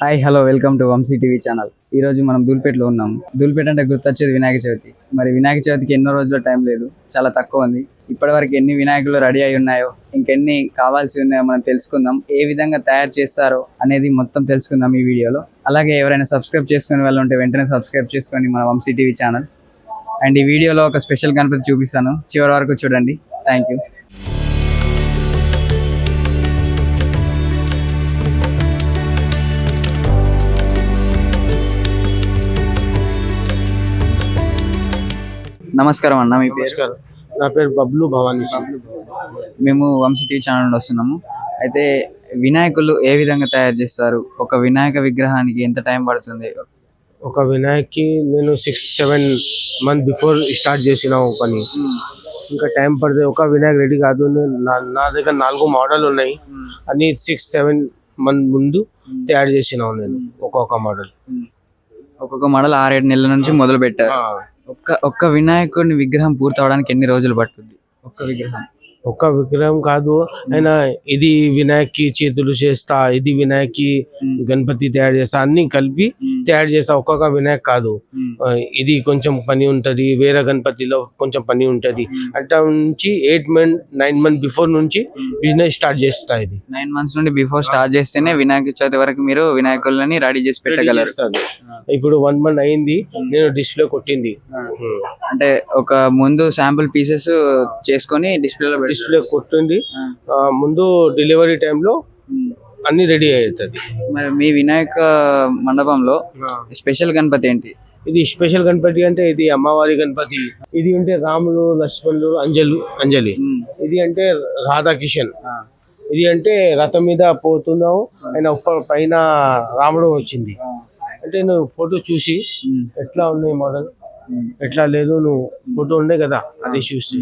Hi hello welcome to Vamsi TV channel. ఈ రోజు మనం దూల్పేటలో ఉన్నాం. దూల్పేట అంటే గుర్తొచ్చేది వినాయక చవితి. మరి వినాయక చవితికి ఎన్నో రోజుల టైం లేదు, చాలా తక్కువ ఉంది. ఇప్పటివరకు ఎన్ని వినాయకులు రెడీ అయి ఉన్నాయో, ఇంకెన్ని కావాల్సి ఉన్నాయో మనం తెలుసుకుందాం. ఏ విధంగా తయారు చేస్తారో అనేది మొత్తం తెలుసుకుందాం ఈ వీడియోలో. అలాగే ఎవరైనా సబ్స్క్రైబ్ చేసుకునే వాళ్ళు ఉంటే వెంటనే సబ్స్క్రైబ్ చేసుకోండి మన వంశీ టీవీ ఛానల్. అండ్ ఈ వీడియోలో ఒక స్పెషల్ గణపతి చూపిస్తాను, చివరి వరకు చూడండి. Thank you. నమస్కారం అన్న, మీ పేరు? నమస్కారం, నా పేరు బబ్లు భవానీ. మేము వంశీ టీవీ ఛానల్ నుండి వస్తున్నాము. అయితే వినాయకులు ఏ విధంగా తయారు చేస్తారు, ఒక వినాయక విగ్రహానికి ఎంత టైం పడుతుంది? ఒక వినాయక్కి నేను 6-7 months బిఫోర్ స్టార్ట్ చేసిన పని. ఇంకా టైం పడుతుంది. ఒక వినాయక్ రెడీ కాదు. నా దగ్గర 4 మోడల్ ఉన్నాయి. అన్ని 6-7 months ముందు తయారు చేసినావు నేను. ఒక్కొక్క మోడల్ 6-7 నెలల నుంచి మొదలు పెట్టారు. ఒక్క వినాయకుడిని విగ్రహం పూర్తవడానికి ఎన్ని రోజులు పడుతుంది? ఒక్క విగ్రహం కాదు, అయినా ఇది వినాయక్కి చేతులు చేస్తా, ఇది వినాయక్కి గణపతి తయారు చేస్తా, అన్ని కలిపి తయారు చేస్తా. ఒక్కొక్క వినాయక్ కాదు, ఇది కొంచెం పని ఉంటది, వేరే గణపతిలో కొంచెం పని ఉంటది. అట్లా నుంచి 8-9 months బిఫోర్ నుంచి బిజినెస్ స్టార్ట్ చేస్తా. ఇది 9 months నుండి బిఫోర్ స్టార్ట్ చేస్తేనే వినాయక చవితి వరకు మీరు వినాయకులని రెడీ చేసి పెట్టగలరు. ఇప్పుడు 1 month అయింది, నేను డిస్ప్లే కొట్టింది. అంటే ఒక ముందు శాంపుల్ పీసెస్ చేసుకొని డిస్ప్లే కొట్టింది. ముందు డెలివరీ టైంలో అన్ని రెడీ అవుతుంది. మరి మీ వినాయక మండపంలో స్పెషల్ గణపతి ఏంటి? ఇది స్పెషల్ గణపతి అంటే ఇది అమ్మవారి గణపతి. ఇది అంటే రాములు, లక్ష్మణులు, అంజలి. ఇది అంటే రాధాకిషన్. ఇది అంటే రథం మీద పోతున్నావు, ఆయన పైన రాముడు వచ్చింది. అంటే నువ్వు ఫోటో చూసి ఎట్లా ఉన్నాయి మోడల్, ఎట్లా లేదు, నువ్వు ఫోటో ఉండే కదా అది చూసి.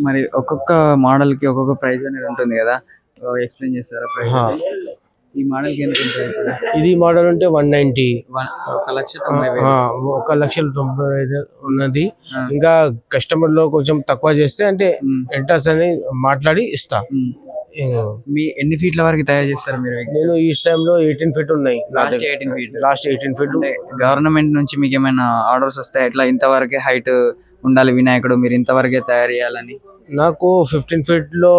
మరి ఒక్కొక్క మోడల్ కి ఒక్కొక్క ప్రైస్ అనేది ఉంటుంది కదా, ఎక్స్ప్లెయిన్ చేస్తారా? ఈ మోడల్ కి ఎంత ఉంటుంది? ఇది మోడల్ అంటే 190, 1,90,000 ఉన్నది. ఇంకా కస్టమర్ లో కొంచెం తక్కువ చేస్తే అంటే ఎంటర్స్ అని మాట్లాడి ఇస్తా. మీ ఎన్ని ఫీట్ల వరకు తయారు చేస్తారు మీరు? నేను ఈ టైంలో 18 feet ఉన్నాయి. Last 18 feet. గవర్నమెంట్ నుంచి మీకు ఏమైనా ఆర్డర్స్ వస్తాయి, ఎట్లా ఇంతవరకే హైట్ ఉండాలి వినాయకుడు, మీరు ఇంతవరకే తయారు చేయాలని? నాకు 15 feet లో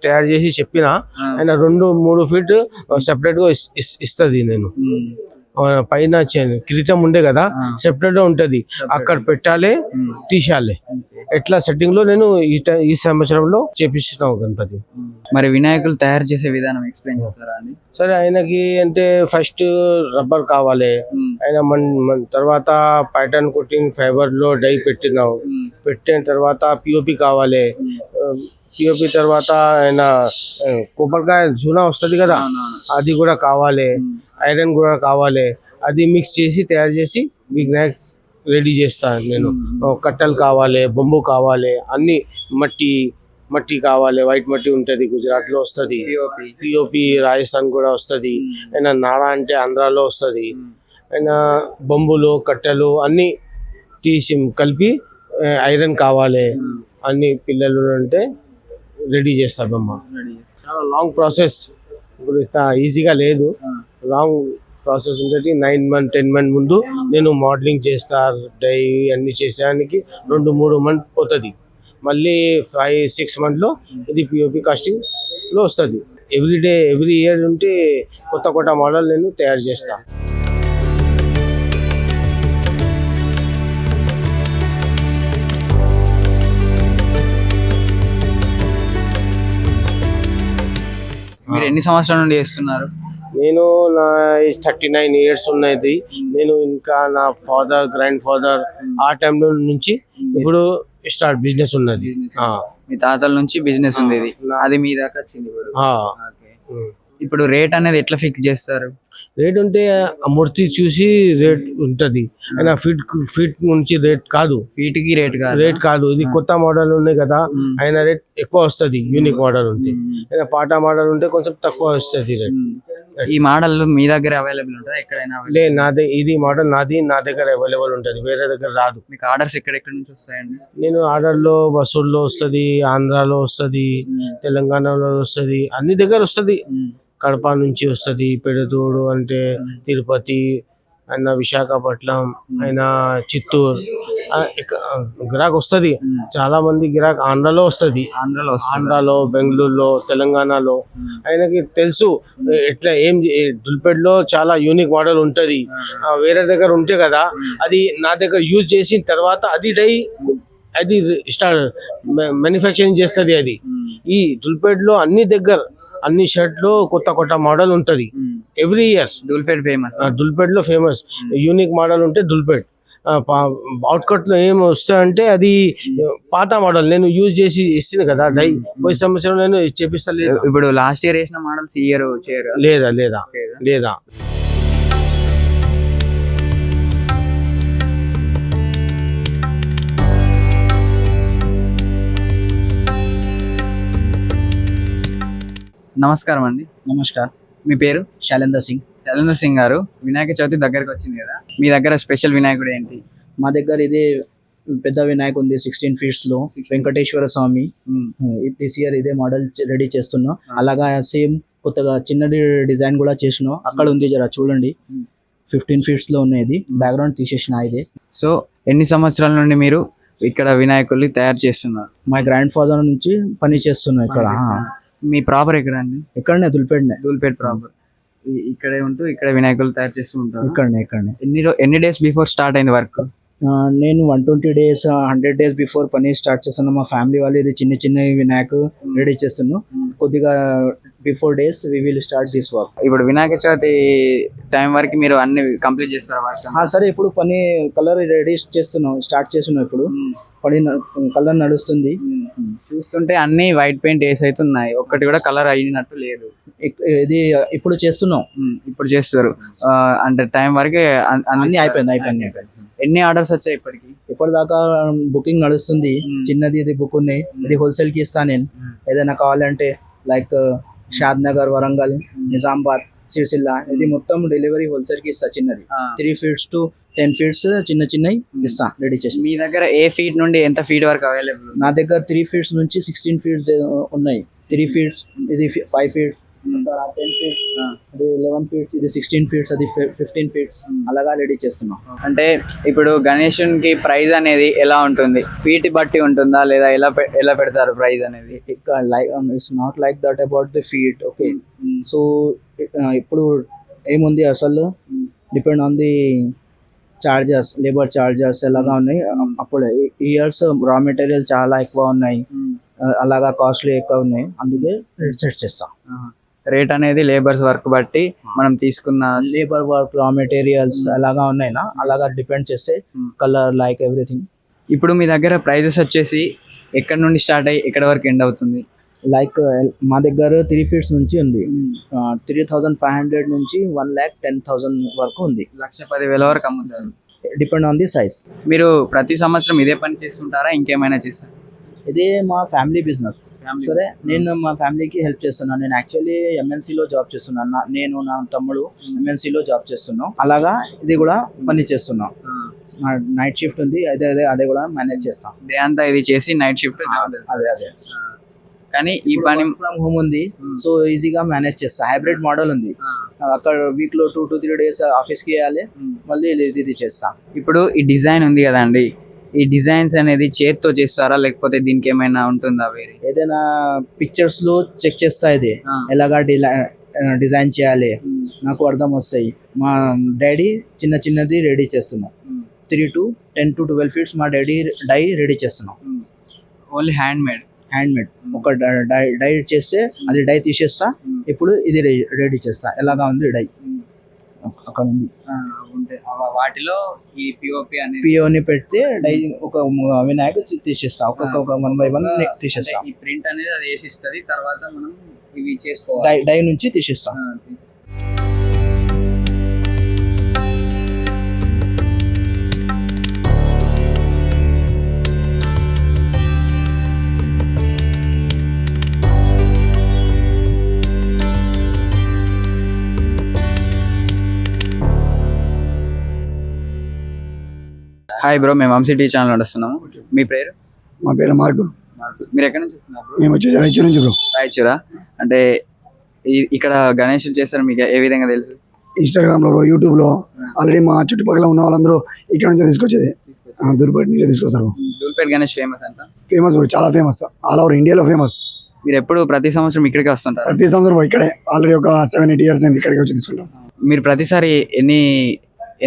తయారు చేసి చెప్పిన, ఆయన 2-3 feet సెపరేట్ గా ఇస్తుంది. నేను పైన కిరీటం ఉండే కదా, సెపరేట్ గా ఉంటది, అక్కడ పెట్టాలి, తీసేయాలి. ఎట్లా సెట్టింగ్ లో నేను ఈ సంవత్సరంలో చేపిస్తున్నావు గణపతి. మరి వినాయకులు తయారు చేసే విధానం ఎక్స్ప్లెయిన్ చేస్తారా అండి? సరే, ఆయనకి అంటే ఫస్ట్ రబ్బర్ కావాలి. ఆయన మన తర్వాత ప్యాటర్న్ కొట్టిన ఫైబర్ లో డై పెట్టినావు. పెట్టిన తర్వాత పిఓపి కావాలి. పిఓపి తర్వాత ఆయన కొబ్బరికాయ జూనా వస్తుంది కదా, అది కూడా కావాలి. ఐరన్ కూడా కావాలి. అది మిక్స్ చేసి తయారు చేసి వినాయక్ రెడీ చేస్తాను నేను. కట్టెలు కావాలి, బొంబు కావాలి, అన్ని మట్టి కావాలి. వైట్ మట్టి ఉంటుంది, గుజరాత్ లో వస్తుంది. పిఓపి రాజస్థాన్ కూడా వస్తుంది. అయినా నాడా అంటే ఆంధ్రాలో వస్తుంది. అయినా బొంబులు, కట్టెలు అన్ని తీసి కలిపి ఐరన్ కావాలి. అన్ని పిల్లలు అంటే రెడీ చేస్తా బొమ్మ. చాలా లాంగ్ ప్రాసెస్, ఇప్పుడు ఇంత ఈజీగా లేదు. లాంగ్ ప్రాసెస్ ఉంటుంది. 9 months 10 months ముందు నేను మోడలింగ్ చేస్తా. డై అన్ని చేసేదానికి 2-3 months పోతుంది. మళ్ళీ 5-6 months లో ఇది పిఓపి కాస్టింగ్ లో వస్తుంది. ఎవ్రీ ఇయర్ ఉంటే కొత్త మోడల్ నేను తయారు చేస్తా. మీరు ఎన్ని సంవత్సరాల నుండి చేస్తున్నారు? నేను నా 39 years ఉన్నది. నేను ఇంకా నా గ్రాండ్ ఫాదర్ ఆ టైంలో నుంచి ఇప్పుడు స్టార్ట్ బిజినెస్ ఉన్నది. మీ తాతల నుంచి బిజినెస్ ఉంది, అది మీ దాకా వచ్చింది. ఇప్పుడు రేట్ అనేది ఎట్లా ఫిక్స్ చేస్తారు? రేట్ ఉంటే మూర్తి చూసి రేట్ ఉంటది. అయినా ఫీట్ నుంచి రేట్ కాదు, ఫీట్ కి రేట్ కాదు. ఇది కొత్త మోడల్ ఉన్నాయి కదా, ఆయన రేట్ ఎక్కువ వస్తుంది. యూనిక్ మోడల్ ఉంటే, అయినా పాట మోడల్ ఉంటే కొంచెం తక్కువ వస్తుంది రేట్. ఈ మోడల్ మీ దగ్గర అవైలబుల్ ఉంటుందా ఎక్కడైనా available? లే ఇది మోడల్ నా దగ్గర అవైలబుల్ ఉంటుంది, వేరే దగ్గర రాదు. మీకు ఆర్డర్స్ ఎక్కడెక్కడ నుంచి వస్తాయండి? నేను ఆర్డర్లో బస్సుల్లో వస్తుంది, ఆంధ్రాలో వస్తుంది, తెలంగాణలో వస్తుంది, అన్ని దగ్గర వస్తుంది. కడప నుంచి వస్తుంది, పెడతోడు అంటే తిరుపతి అయినా, విశాఖపట్నం అయినా, చిత్తూరు గిరాక్ వస్తుంది. చాలా మంది గిరాక్ ఆంధ్రాలో వస్తుంది, ఆంధ్రాలో, బెంగళూరులో, తెలంగాణలో. ఆయనకి తెలుసు ఎట్లా దుల్పేట్లో చాలా యూనిక్ మోడల్ ఉంటుంది. వేరే దగ్గర ఉంటే కదా, అది నా దగ్గర యూజ్ చేసిన తర్వాత అది స్టార్ట్ మ్యానుఫ్యాక్చరింగ్ చేస్తుంది. అది ఈ దుల్పేట్లో అన్ని షర్ట్ లో కొత్త మోడల్ ఉంటది ఎవ్రీ ఇయర్స్. దుల్పేట్ లో ఫేమస్ యూనిక్ మోడల్ ఉంటే దుల్పేట్. అవుట్కట్ లో ఏం వస్తాయంటే అది పాత మోడల్ నేను యూజ్ చేసి ఇస్తుంది కదా డై, పోయి సంవత్సరం నేను చేపిస్తా. ఇప్పుడు లాస్ట్ ఇయర్ వేసిన మోడల్స్ ఈ ఇయర్ లేదా నమస్కారం అండి. నమస్కారం. మీ పేరు? శైలేందర్ సింగ్ గారు. వినాయక చవితి దగ్గరకు వచ్చింది కదా, మీ దగ్గర స్పెషల్ వినాయకుడు ఏంటి? మా దగ్గర ఇది పెద్ద వినాయకు ఉంది 16 feet లో, వెంకటేశ్వర స్వామి. దిస్ ఇయర్ ఇదే మోడల్ రెడీ చేస్తున్నాం. అలాగా సేమ్ కొత్తగా చిన్నది డిజైన్ కూడా చేసినాం. అక్కడ ఉంది, జర చూడండి. 15 feet లో ఉన్నాయి. ఇది బ్యాక్గ్రౌండ్ తీసేసిన. ఇది సో ఎన్ని సంవత్సరాల నుండి మీరు ఇక్కడ వినాయకుల్ని తయారు చేస్తున్నారు? మా గ్రాండ్ ఫాదర్ నుంచి పని చేస్తున్నాం ఇక్కడ. మీ ప్రాపర్ ఎక్కడ అండి? ఇక్కడనే దుల్పేట్ ప్రాపర్. ఇక్కడే ఉంటూ ఇక్కడ వినాయకులు తయారు చేస్తూ ఉంటారు. ఇక్కడనే. ఎన్ని డేస్ బిఫోర్ స్టార్ట్ అయింది వర్క్? నేను 120 days 100 days బిఫోర్ పని స్టార్ట్ చేస్తున్నాను. మా ఫ్యామిలీ వాళ్ళు ఇది చిన్న వినాయకు రెడీ చేస్తున్నాం. కొద్దిగా before days we will start this work. ఇప్పుడు వినాయక చవితి టైం వరకు మీరు అన్ని కంప్లీట్ చేస్తారా వర్క్? సరే, ఇప్పుడు పని కలర్ రెడీ స్టార్ట్ చేస్తున్నాం. ఇప్పుడు పని కలర్ నడుస్తుంది. చూస్తుంటే అన్ని వైట్ పెయింట్ వేసి అవుతున్నాయి, ఒక్కటి కూడా కలర్ అయినట్టు లేదు. ఇది ఇప్పుడు చేస్తున్నాం. ఇప్పుడు చేస్తారు అంటే టైం వరకు అన్ని అయిపోయింది. ఎన్ని ఆర్డర్స్ వచ్చాయి ఇప్పటిదాకా? బుకింగ్ నడుస్తుంది. చిన్నది ఇది బుక్ ఉన్నాయి. ఇది హోల్సేల్ కి ఇస్తా నేను. ఏదైనా కావాలంటే లైక్ షాద్ నగర్, వరంగల్, నిజామాబాద్, సిరిసిల్ల, ఇది మొత్తం డెలివరీ హోల్సేల్ కి ఇస్తా. చిన్నది 3 feet to 10 feet చిన్నవి ఇస్తా రెడీ చేసి. మీ దగ్గర ఏ ఫీట్ నుండి ఎంత ఫీట్ వరకు అవైలబుల్? నా దగ్గర 3 feet నుంచి 16 feet ఉన్నాయి. 3 feet, ఇది 5 feet, 10 feet, అది 11 feet, ఇది 16 feet, అది 15 feet, అలాగా రెడీ చేస్తున్నాం. అంటే ఇప్పుడు గణేశునికి ప్రైస్ అనేది ఎలా ఉంటుంది? ఫీట్ బట్టి ఉంటుందా లేదా ఎలా పెడతారు ప్రైస్ అనేది? It's not like that about the feet. Okay, so ఇప్పుడు ఏముంది అసలు depend on the charges, labour charges ఎలాగా ఉన్నాయి. అప్పుడు ఇయర్స్ రా మెటీరియల్ చాలా ఎక్కువ ఉన్నాయి, అలాగా కాస్ట్లీ ఎక్కువ ఉన్నాయి. అందుకే సెట్ చేస్తాం. రేట్ అనేది లేబర్స్ వర్క్ బట్టి మనం తీసుకున్న లేబర్ వర్క్, రా మెటీరియల్స్ ఎలాగా ఉన్నాయినా అలాగా డిపెండ్ చేస్తే కలర్ లైక్ ఎవ్రీథింగ్. ఇప్పుడు మీ దగ్గర ప్రైజెస్ వచ్చేసి ఎక్కడ నుండి స్టార్ట్ అయ్యి ఎక్కడ వరకు ఎండ్ అవుతుంది? లైక్ మా దగ్గర 3 feet నుంచి ఉంది. 3,500 నుంచి 1,10,000 వరకు ఉంది. 1,10,000 వరకు అమ్ముతారు. Depend on the size. మీరు ప్రతి సంవత్సరం ఇదే పని చేస్తుంటారా, ఇంకేమైనా చేస్తారా? ఇదే మా ఫ్యామిలీ బిజినెస్. సరే, నేను మా ఫ్యామిలీకి హెల్ప్ చేస్తున్నాను. నేను యాక్చువల్లీ ఎంఎన్సీలో జాబ్ చేస్తున్నాను. నేను నా తమ్ముడు ఎంఎన్సీలో జాబ్ చేస్తున్నాం. అలాగా ఇది కూడా పని చేస్తున్నాం. నైట్ షిఫ్ట్ ఉంది, అదే కూడా మేనేజ్ చేస్తాం. డే అంతా ఇది చేసి నైట్ షిఫ్ట్. అదే కానీ ఈ పని ఫ్రమ్ హోమ్ ఉంది, సో ఈజీగా మేనేజ్ చేస్తా. హైబ్రిడ్ మోడల్ ఉంది. అక్కడ వీక్ లో 2 to 3 days ఆఫీస్ కి వేయాలి, మళ్ళీ ఇది చేస్తా. ఇప్పుడు ఈ డిజైన్ ఉంది కదా అండి, ఈ డిజైన్స్ అనేది చేతితో చేస్తారా లేకపోతే దీనికి ఏమైనా ఉంటుందా వేరే? ఏదైనా పిక్చర్స్ లో చెక్ చేస్తా, ఇది ఎలాగా డిజైన్ చేయాలి నాకు అర్థం వస్తాయి. మా డాడీ చిన్నది రెడీ చేస్తున్నాం. 3 to 10 to 12 feet మా డాడీ డై రెడీ చేస్తున్నాం. Only hand made. ఒక డై చేస్తే అది డై తీసేస్తా. ఇప్పుడు ఇది రెడీ చేస్తా. ఎలాగా ఉంది డై అక్కడ ఉంది. వాటిలో ఈ పిఓని పెడితే డై ఒక వినాయక తీసేస్తా. ఒక్కొక్క 1 by 1 తీసేస్తా. ఈ ప్రింట్ అనేది అది వేసిస్తుంది, తర్వాత మనం ఇవి చేసుకోవాలి. డై నుంచి తీసేస్తా. హాయ్ బ్రో, మేము వంశీ టీవీ ఛానల్ నడుస్తున్నాము. మీ పేరు? మా పేరు మార్కు. మీరు ఎక్కడి నుంచి వస్తున్నారు bro? మేము వచ్చేసి రాయచూరు నుంచి బ్రో. రాయచూరా? అంటే ఇక్కడ గణేషులు చేస్తారు, మీకు ఏ విధంగా తెలుసు? ఇన్స్టాగ్రామ్ లో యూట్యూబ్ లో ఆల్రెడీ మా చుట్టుపక్కల ఉన్న వాళ్ళందరూ ఇక్కడ నుంచి తీసుకొచ్చేది దూరపేట నుంచి తీసుకొస్తారు. దూల్పేట గణేష్ ఫేమస్ అంట. ఫేమస్ బ్రో, చాలా ఫేమస్, ఆల్ ఓవర్ ఇండియాలో ఫేమస్. మీరు ఎప్పుడు ప్రతి సంవత్సరం ఇక్కడికి వస్తుంటారు? ప్రతి సంవత్సరం ఇక్కడే ఆల్రెడీ ఒక 7-8 years అయింది ఇక్కడికి వచ్చి తీసుకుంటాం. మీరు ప్రతిసారి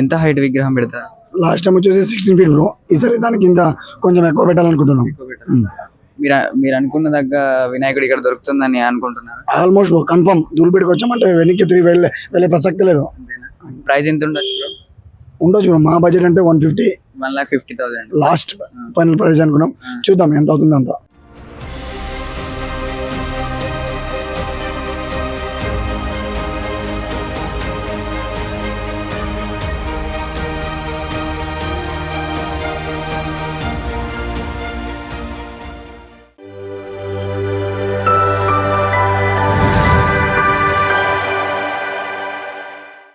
ఎంత హైట్ విగ్రహం పెడతారు? లాస్ట్ టైం వచ్చేసి 16 feet బ్రో. ఈసారి దానికి ఇంత కొంచెం ఎక్కువ పెట్టాలనుకుంటున్నాం. మీరు అనుకున్న దగ్గర వినాయకుడు ఇక్కడ దొరుకుతుందని అనుకుంటున్నారు? ఆల్మోస్ట్ కన్ఫర్మ్ దూరపేటకి వచ్చామంటే వెనక్కి తిరిగి వెళ్ళే ప్రసక్తి లేదు. ప్రైస్ ఎంత ఉండొచ్చు? ఉండొచ్చు బ్రో, మా బడ్జెట్ అంటే 150. 1,50,000 లాస్ట్ ఫైనల్ ప్రైస్ అనుకున్నాం, చూద్దాం ఎంత అవుతుంది అంత.